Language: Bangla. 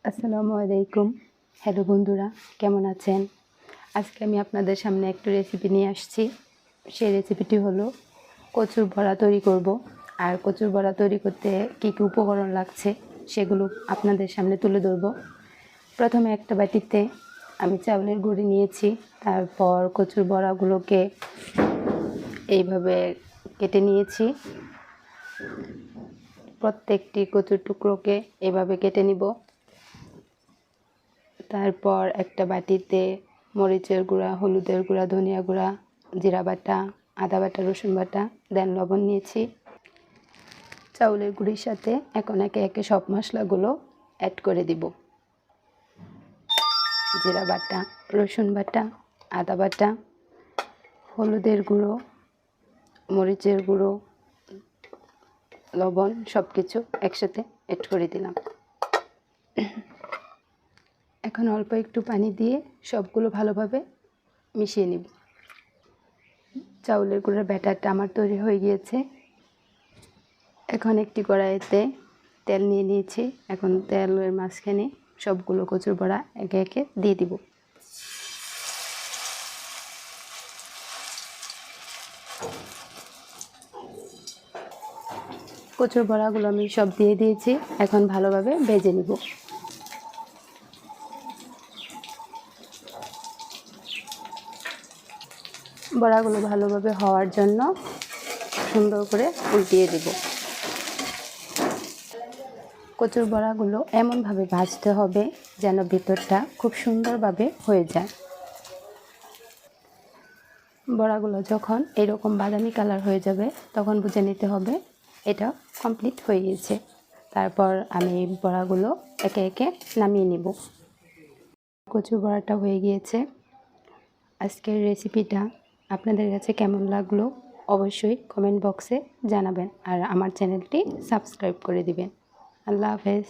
আসসালামু আলাইকুম। হ্যালো বন্ধুরা, কেমন আছেন? আজকে আমি আপনাদের সামনে একটা রেসিপি নিয়ে আসছি। সেই রেসিপিটি হলো কচুর বড়া তৈরি করব। আর কচুর বড়া তৈরি করতে কী কী উপকরণ লাগছে সেগুলো আপনাদের সামনে তুলে ধরব। প্রথমে একটা বাটিতে আমি চাউলের গুঁড়ি নিয়েছি। তারপর কচুর বড়াগুলোকে এইভাবে কেটে নিয়েছি। প্রত্যেকটি কচুর টুকরোকে এভাবে কেটে নিব। তারপর একটা বাটিতে মরিচের গুঁড়া, হলুদের গুঁড়া, ধনিয়া গুঁড়া, জিরা বাটা, আদা বাটা, রসুন বাটা, দেন লবণ নিয়েছি। চাউলের গুঁড়ির সাথে এখন একে একে সব মশলাগুলো অ্যাড করে দিব। জিরা বাটা, রসুন বাটা, আদা বাটা, হলুদের গুঁড়ো, মরিচের গুঁড়ো, লবণ সব কিছু একসাথে অ্যাড করে দিলাম। এখন অল্প একটু পানি দিয়ে সবগুলো ভালোভাবে মিশিয়ে নিব। চাউলের গুঁড়োর ব্যাটারটা আমার তৈরি হয়ে গিয়েছে। এখন একটি কড়াইতে তেল নিয়ে নিয়েছি। এখন তেলের মাঝখানে সবগুলো কচুর বড়া একে একে দিয়ে দিব। কচুর বড়াগুলো আমি সব দিয়ে দিয়েছি। এখন ভালোভাবে ভেজে নিব। বড়াগুলো ভালোভাবে হওয়ার জন্য সুন্দর করে উল্টিয়ে দিব। কচুর বড়াগুলো এমনভাবে ভাজতে হবে যেন ভিতরটা খুব সুন্দরভাবে হয়ে যায়। বড়াগুলো যখন এরকম বাদামি কালার হয়ে যাবে তখন বুঝে নিতে হবে এটা কমপ্লিট হয়ে গেছে। তারপর আমি বড়াগুলো একে একে নামিয়ে নিব। কচুর বড়াটা হয়ে গিয়েছে। আজকের রেসিপিটা আপনাদের কাছে কেমন লাগলো অবশ্যই কমেন্ট বক্সে জানাবেন আর আমার চ্যানেলটি সাবস্ক্রাইব করে দিবেন। আল্লাহ হাফেজ।